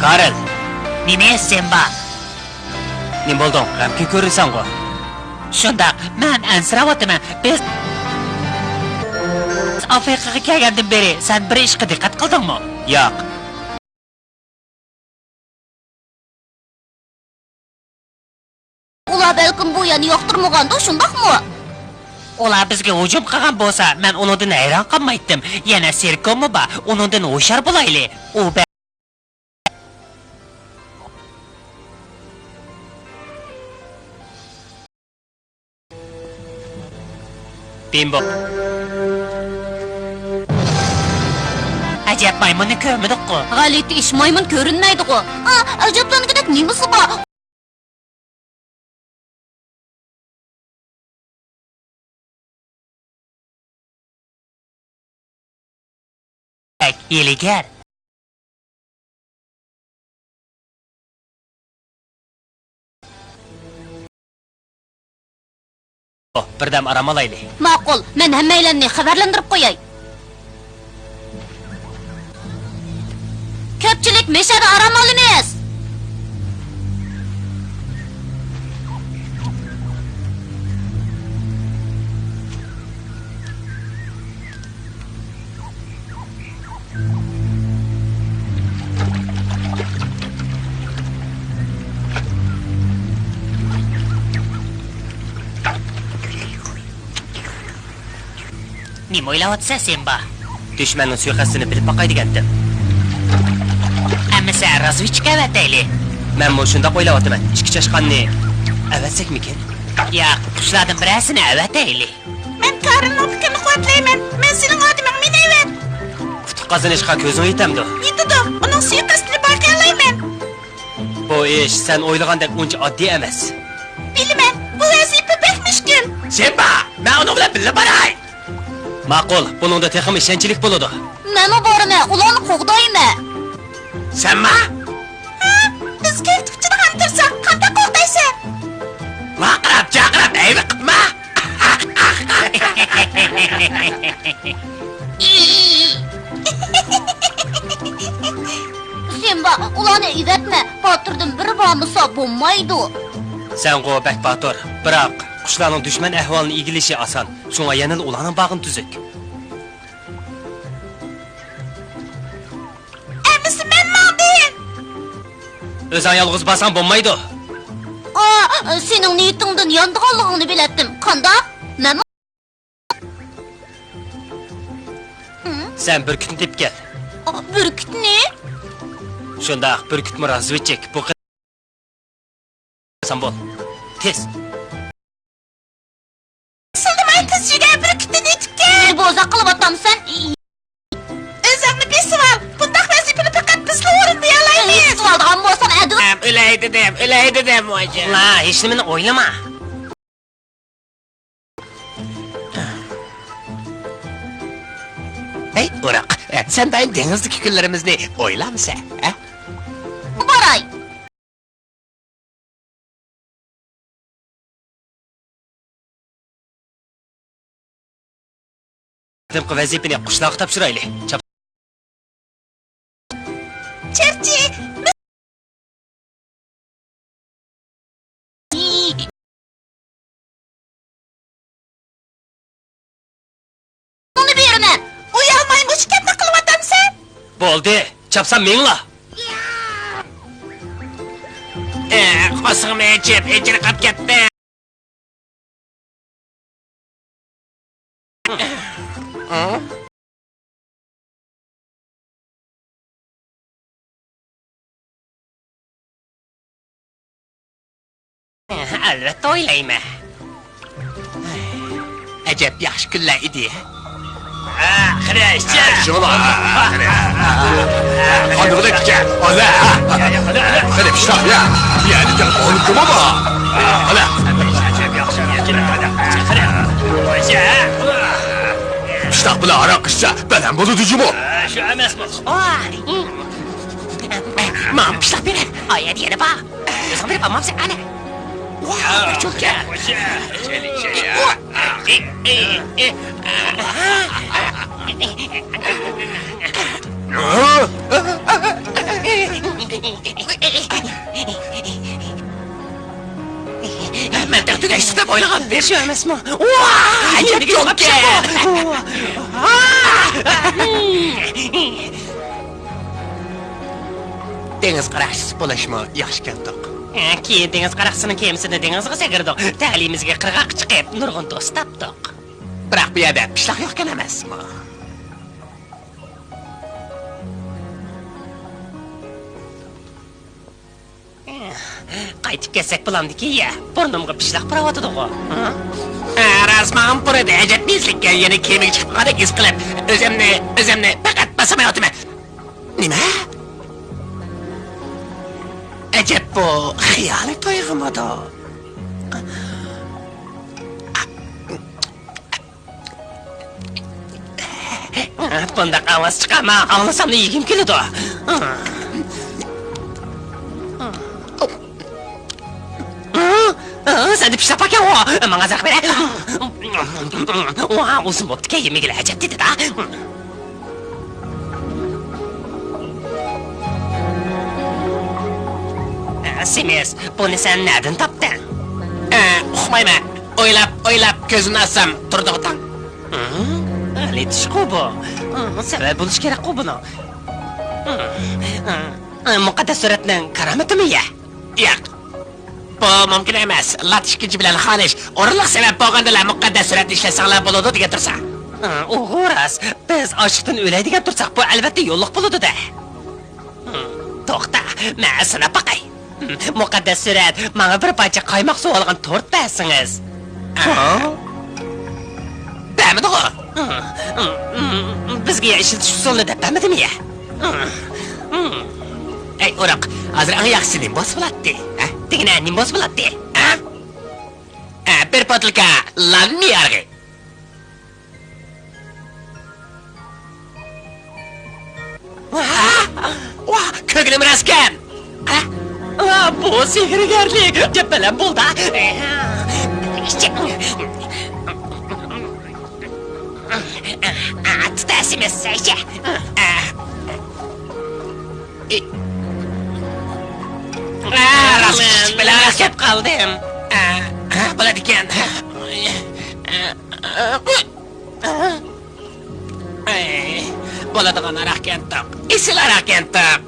Karel, Nime Simba? nim boldun? G'amga ko'rinsan go. Shundaq, men ansiravotiman. Biz Afrikaga kelgandan beri sen bir ishga diqqat qildingmi? Yo'q. Ular balkim bu yerni yoqtirmagandir, shundaqmi? Ular bizga hujum qilgan bo'lsa, men undan hayron qolmaydim. Yana Serkommi bor, undan o'shar bo'layli. U Bimbo. ajab maymunni ko'rmadik-ku. G'alati ish, maymun ko'rinmaydi-ku. Ajablangandek nimasi bor? Hiylagar. Birdam aram olaylik. Ma'qul, men hammalarni xabarlantirib qo'yay. Ko'pchilik meshada aram olamiz. Nima o'ylayapsan Simba? Dushmanning suiqasdini bilib boqay degandim. Amma sen razvichka avatayli. Men bu shunda o'ylayapman. Ichki chashqanni avatsakmikin? Yo'q, qushlardan birasini avatayli. Men Karinning fikrini quvvatlayman. Men sening odamingni avat. Qutuq qazanishga ko'zing yetamdi. Yetadi. Uning suiqasdini baqiyalayman. Bu ish sen o'ylagandek uncha oddiy emas. Bilaman, bu vazifa pek mushkul. Simba, men uni bilan birga boray. Ma'qul, buningda texim ishonchlik bo'ladi. Nima bormi? Ularni qo'g'dayman. Senma? Biz kayfchidan ham tursak, qanday qo'g'daysan? Vaqirab, chaqirab, aybi qilma. Sen bak, ulanı ivetme. Batırdım bir bağımısa bulmaydı. Sen qo'y bak Batur. Biroq qushlarning dushman ahvolini egilishi oson. Shunga yanil ularning bag'ini tuzuk. Emisi ben mağdayım. O'zing yolg'iz borsang bo'lmaydi. Senin niyetingden yandıqanlığını bilettim. Kandak? Ne mi? Sen burkutni deb kel. Bürküt ne? Shundaq burkutmi razvedchik. Bu san bo'l. Tez. Sıldım kız yüge bürkütü ne çıkke? Beni bozak kılıp atam sen. Özümlü bir sıval. Bundak vazifini fakat bizle orundayalaymayız. Sıvaldan bolsan edu. Öley dedim hocam. La, hech nimani o'ylama. Hey Urak, sen daim dengizdeki günlerimizni oylamsa, ha? Baray. Tirqi vazifani qushlarga topshiraylik. Çerçi. Onu vermem. Uyalmaymış ketme kılıp atam sen. Bo'ldi. Chapsam mingla. Qo'sig'im echib, echirqab ketdi. Albatta o'ylayman. Acep yaxshi kunlar edi. Xirashcha. Şuna, qandoqda ekan? Ola. Hadi pishloq ya. Yani de oldu baba. Ola. Pishloq bilan aroq ichsa, baland bo'ladi-jimo. Shu emasmi? Mam pishloq ber. Oyat yana bor. O'zim berib olmamsan ana. Çok ya. Men taqtida istab o'ylag'an ber shu emasmi? Çok ya. Dengiz qarashsiz bo'lishmi? Yaxshi keldik. Keyin dengiz qaraqsini kemisini dengizga sagirdik. Ta'limimizga qirg'oq chiqib, nurg'un do'st topdik. Biroq bu yerda pishloq yo'qkan emasmi? Qaytib kelsak bo'lamdiki, ya. Burnimga pishloq puravotidi-ku. Rasman puradi, ajabsizlikka yana kemiga chiqib qoldik his qilib. O'zimni faqat basamayotman. Nima? Acep bu xiyali to'yg'imidi? Bunda ovoz chiqaman, anglasamni yegim keladi. Sen de pishloq ekan o. Menga zarq ber. O'zim bo'pti, yemiga ajab dedi-da. Semes, buni sen nereden topdin? Uqmayman. O'ylab ko'zimni ochsam turdi-o'tan. Ali tushqu bu. Sabab bo'lish kerak-ku buni. Muqaddas suratning karomatimi ya? Yo'q. Bu mumkin emas. Latishkichi bilan xonish o'rinliq sabab bo'lgandalar muqaddas suratni ishlasanglar bo'ladi degan tursa. O'g'ras, biz ochiqdan o'lay degan tursak, bu albatta yo'lliq bo'ladi-da. To'xta, men sanab baqay. Muqaddas surat, menga bir parcha qaymoq suv olgan tort bersingiz. Bermidi-ku. Bizga ishiltish usulini deb bermadimi ya? Ey Uruq, hozir eng yaxshisi nim bos bo'ladi. Degina nim bos bo'ladi. Bir potilka lanni yarg'i. Vah, ko'nglim raskan. Bu sehrgarlik. Deb bilan bo'ldi. Simiz, saychi. Rost bilan Kelib qoldim. bo'ladi ekan. Bo'ladigan aroq keldik. Esil aroq keldik.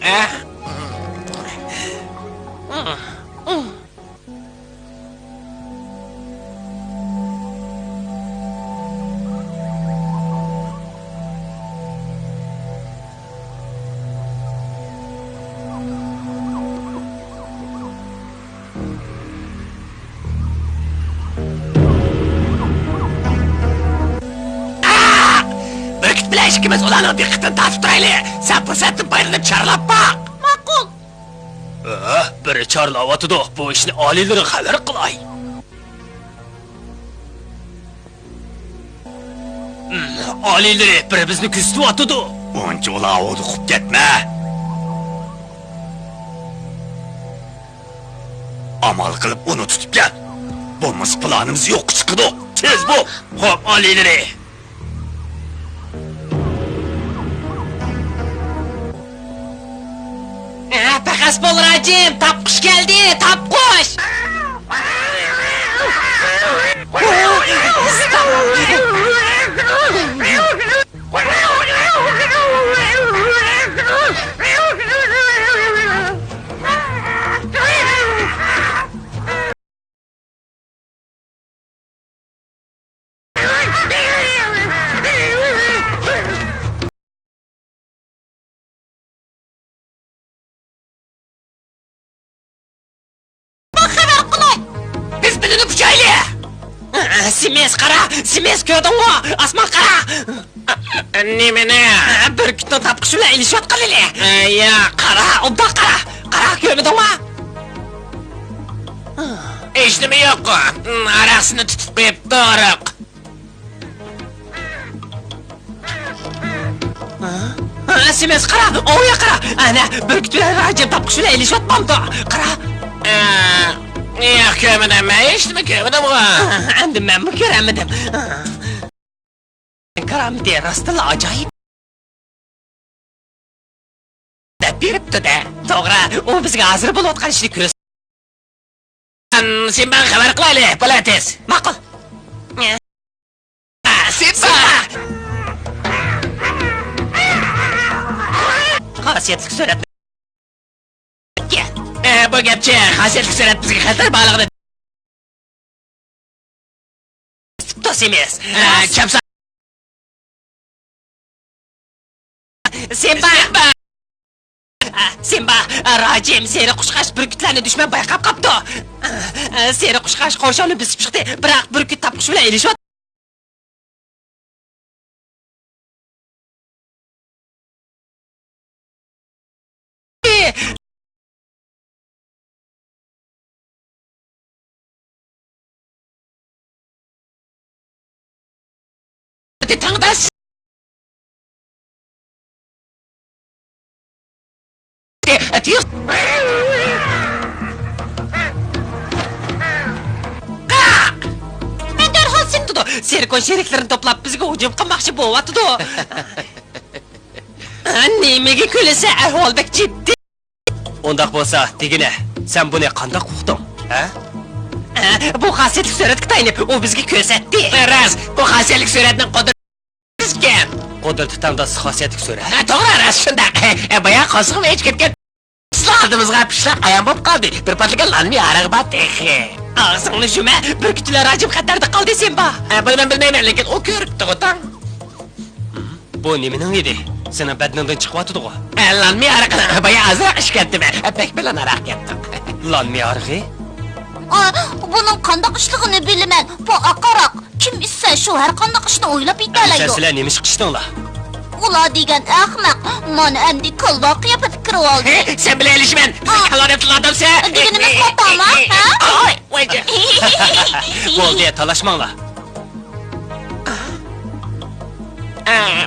Burkut bilan ikkimiz ularning diqqatini tortib turaylik. Sen fursatni bayrilib chorlab boq. Ma'qul. Biri chorlayotidi, bu ishni oliylari xabar qilay. Oliylari biri bizni kuzyotidi. Uncha ulavodi qub ketma. Amal qilib uni tutib kel. Bo'lmasa planimiz yo'q chiqdi. Tez bo'l. Xo'p, oliylari. Pakas bol Rajim, tapqush keldi, tapqush. Biz bilini puchaylik. Simiz qara, Simiz ko'rdingmi? Osmon qara. Nimani? Burkutni tapqush bilan ilishayotganlar. Ya, Qara, obda qara. Qara ko'rdingmi? hech nima yo'q. Aroqsini tutib qo'yibdi oriq. Simiz qara, o'ya qara. Ana burkut bilan Rajim tapqush bilan ilishayotmamdi. Qara. Yo'q, ko'rmadim. Hech nima ko'rmadim. Endi men mi ko'ramadim? Karamdi, rostla ajoyib. Deb beribdi-da. To'g'ri, u bizga hozir bo'layotgan ishni ko'rsa. Sen ben xabar qilaylik, Pilates. Ma'qul. Simba! Xosiyatli surat. Bu gapchi, xosiyatli surat bizga xatar bog'liqdi. Tosimiz. Chapsa. Simba. Simba, Rajim seni qushqash burkutlarni dushman bayqab qapti. Seni qushqash qo'shoni bisib chiqdi, biroq burkut tapqush bilan ilishib Tangdas. Atiq. Men darhol sindidu. Serkon sheriklarini to'plab bizga hujum qilmoqchi bo'lyapti-du. Nimaga kulasa ahvoldek jiddiy. Undaq bo'lsa, degine, sen buni qanday uqding? Ha? Bu xosiyatli suratga tayinib, u bizga ko'rsatdi. Ras, bu xosiyatli suratni qodirgan. Qodirti tangdas xosiyatli surat. To'g'ri, ras shundaq. Boya qo'shiq hech ketgan. Sizlardimizga pishloq ayam bo'lib qoldi. Bir patlagan lanmi araq batdi. Og'zingni shuma, burkutlar Rajim xatarda qoldi Simba. Buni bilmayman, lekin o ko'ribdi o'tang. Bu nimaning edi? Seni badningdan chiqyapti-ku. Lanmi araqdan boya azroq ish ketdimi? Pek bilan araq ketdi. Lan miyarg'i? Bunun qandaq ishlig'ini bilaman. Bu aqaroq. Kim issa shu har qandaq ishni o'ylab yetalaydi. Sizlar nima chiqishdinglar? Ular degan ahmaq. Mana endi qildoq qiyofat kirib oldi. Sen bilan ilishman. Biz kaloriyatli odamsan. Deganimiz xatoma, ha? Oy, voyja. Bo'ldi, talashmanglar.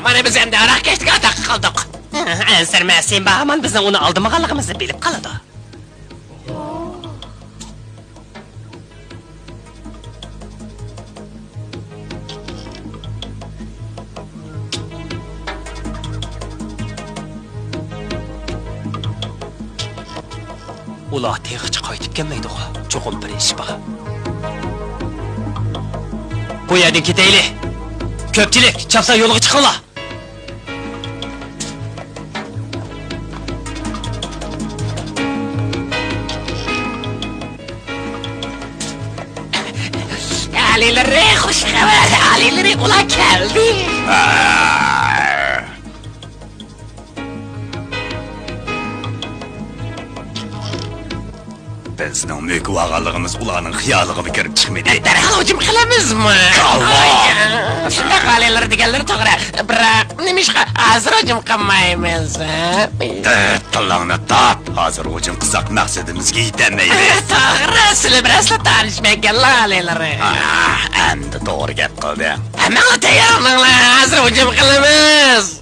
Mana biz endi araq kechdik, ataq qildik. Ansirma, Simba hamon bizning uni oldimaganligimizni bilib qoladi. Ular teğiçi qaytib kelmeydi o. Çoğum bir iş bak. Bu yerden keteyli. Köpçilik, çapsa yoluğa çıkınla. Alileri hoş haber. Alileri ula geldi. Bizning mülk ağalığımız ularning xiyoliga kirib chiqmaydi. Derhal hücum kılamızmı? Allah! Şundaq alileri deganlar to'g'ri. Biroq nimishqa hozir hücum qilmaymiz? Tillingni tap. Hozir hujum qilsak maqsadimizga yetolmaydi. To'g'ri, sizlar bilan tanishmaganlar alileri. Endi to'g'ri gap qildi. Hamma tayyormanglar, hozir hücum qilamiz.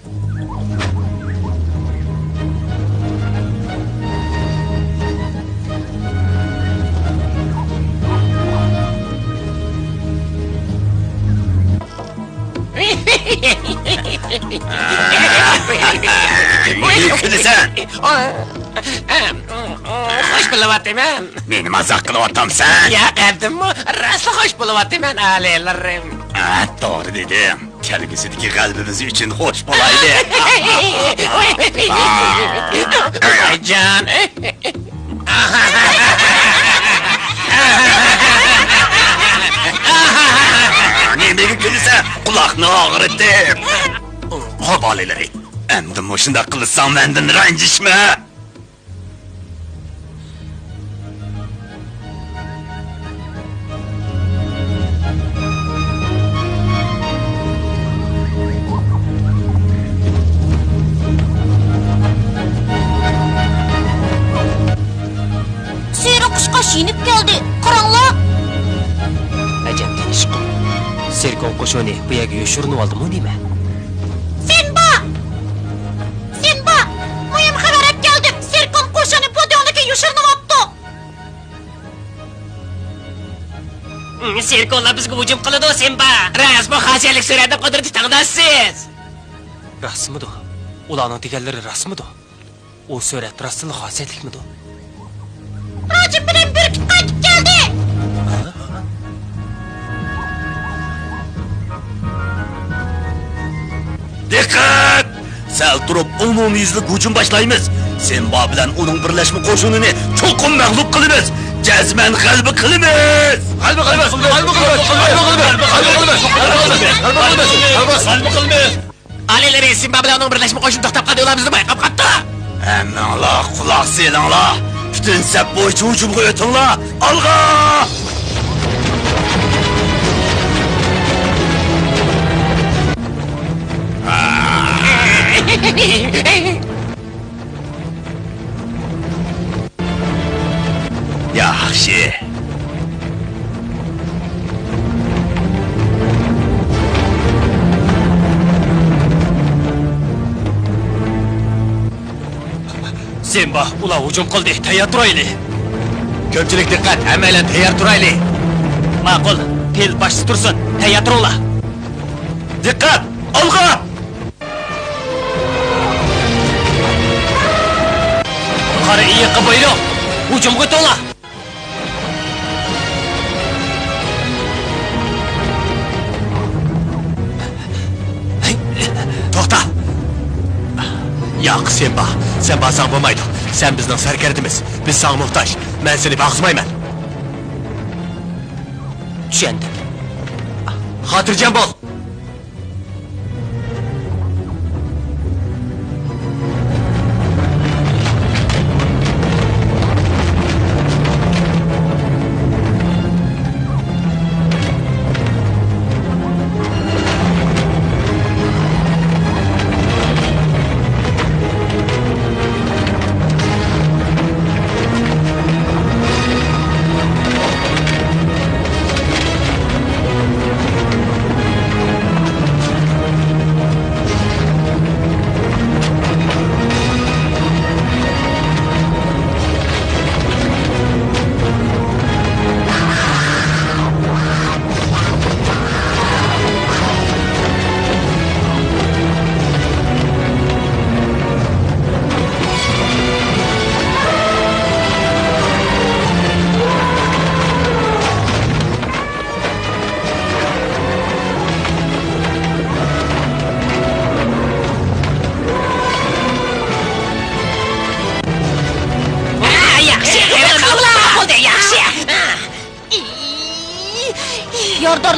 Niye gülasan? Hoş bo'lyapman. Meni mazaq qilyapsan. Yaqinmi? Rostla hoş bo'lyapman alilerim. To'g'ri dedim. Kelgusidagi qalbimiz uchun xo'sh bo'layli. Jon. Nimaga gülasan? Quloqni og'ritib. Xo'p, olaylar. Endi shunday qilsam mendan ranjishma. Seri kuşka şiinip geldi. Karanlık. Ajabdan ish qil. Serkon qo'shoni bu yerga yoshirinib oldi-mu nima? Sinba! Sinba! Mühim haber hep geldim. Serkan koşanı podyondaki yuşurunu attı. Serkonlar bizga hujum qiladi, Simba. Ras bu xosiyalik surati qudrati taqdasiz. Rasmidu. Ularning deganlari rasmidu. O surat rastli xosiyatlikmidu? Racim bilen bir qaytib geldi. Dikkat! Sal turib umumyuzlik hujum boshlaymiz. Simba bilan uning birlashma qo'shinini cho'qim mag'lub qilamiz. Jazman g'alaba qilamiz. G'alaba qilamiz. Alileri Simba bilan uning birlashma qo'shin to'xtab qoldi, ularimizni bayqab qatdi. Hammanglar quloq selinglar. Butun saf bo'yicha hujumga o'tinglar. Olg'a! Yaxshi. Simba, ular hujum qildi. Tayyor turaylik. Ko'pchilik diqqat, hammalar tayyor turaylik. Ma'qul. Fil boshchi tursin. Tayyor turinglar. Diqqat! Olg'a! Qara iyiqqa bo'yroq. Hujumga o'tinglar. To'xta! Yo'q, Simba, sen bo'lsang bo'lmaydi. Sen bizning sarkardimiz. Biz senga muhtoj. Men seni bag'izmayman. Tushundim. Xotirjam bo'l.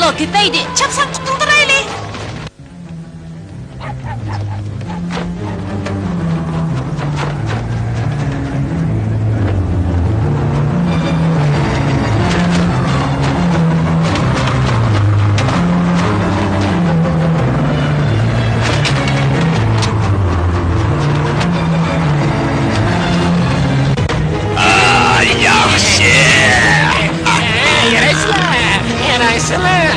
balo köpeydi. Çapsam qutuldirayli. Yaxşı. Yaraysınlar.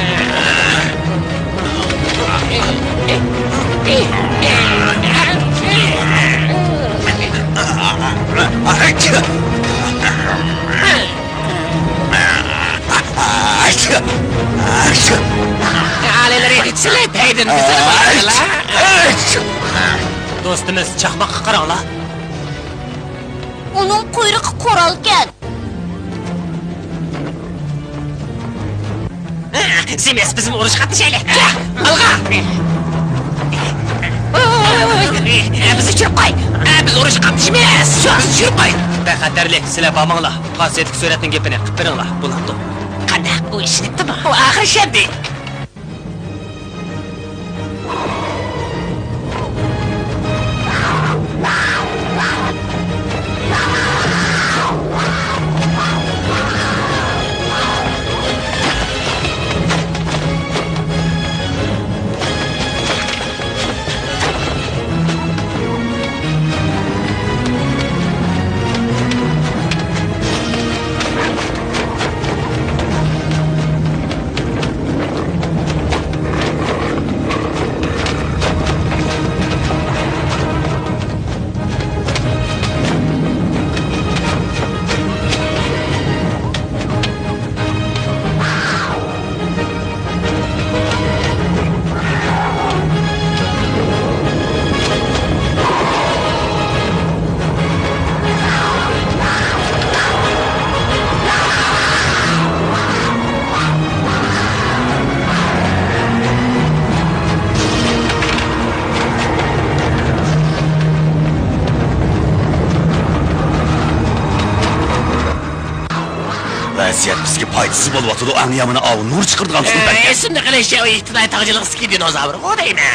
Aileleri silepeydin bizi baktılar. Do'stimiz chaqmoqqa qaranglar. Onun kuyruğu koralken. Simes bizim uruş qatnashaylik. Alğa. Bizi tushirib qo'y. Biz urush qatnashmaymiz. Bizni tushirib qo'y. Bexatarlik, sizlar bormanglar. Xosiyatli suratning gapini qilib beringlar. Bo'ladi. Qanday bu ishlatdimi? Bu oxir shardi. Vaziyat bizga foydasiz bo'lyapti. Ang yamini av nur chiqirgan sultan. Esimda qilishi o iqtidor taqjilig'isi dinozavr o'daymi?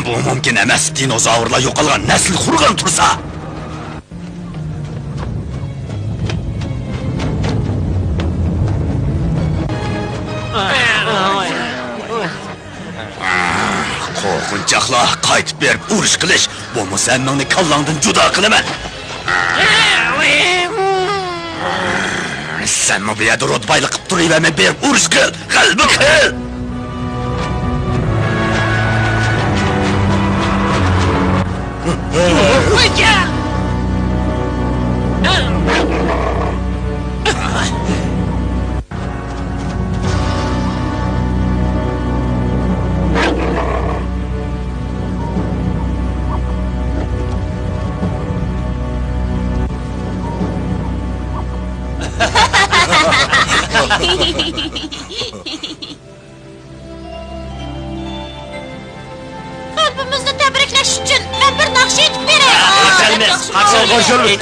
Bu mumkin emas. Dinozavrlar yo'qolgan, nasl qurgan tursa. Qo'rqinchoqlar qaytib berib urush qilish. Bu musulmonni kallangdan judo qilaman. Sen mi bu yerda rotbaylik qilib turavermay berib urush qil. G'alaba qil. Qo'yja! Kalbimizni tebriklash uchun ben bir nakşi etib beray. Yeterimiz.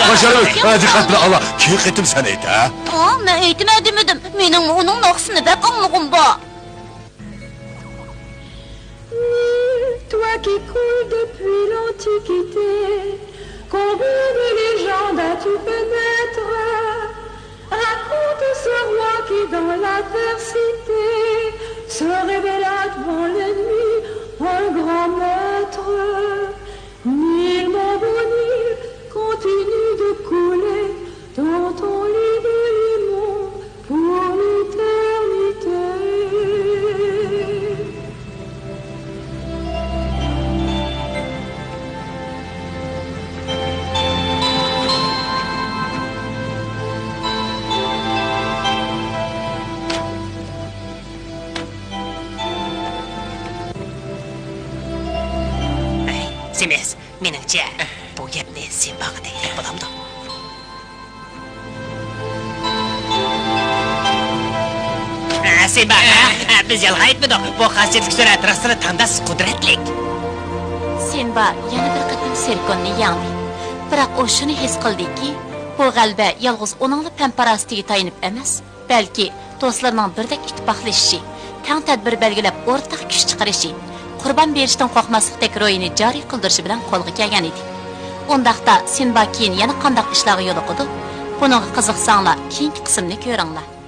Başarılı. Dikkatli Allah. Kim etim sen et ha? Men aytmadim edim. Mening onun naqsini bak anlığım bu. Toi qui coules depuis l'Antiquité, combien de légendes as-tu fait naître? Raconte ce roi qui dans l'adversité se révéla devant l'ennemi un grand maître. Nil, mon beau Nil, continue de couler dans ton lit de limon pour l'éternité. Simes, meningcha bu gapni sen bag'idagidek bo'lamdi. Sen biz yolg'on aytmadik. Bu xosiyatli surat rostini tandas qudratlik. Senba yana bir qatim Serkonni yangdi. Biroq o shuni his qildiki, bu g'alaba yolg'iz oningli pamparastiga tayinib emas, balki do'stlarning birdek ittifoqlashishi, tang tadbir belgilab o'rtaq kuch chiqarishi, qurban berishdan qo'rqmaslikdek ro'yini joriy qildirishi bilan qo'lga kelgan edi. Undaqda Sinba keyin yana qandaq ishlarga yo'liqidi? Buningga qiziqsanglar, keyingi qismni ko'ringlar.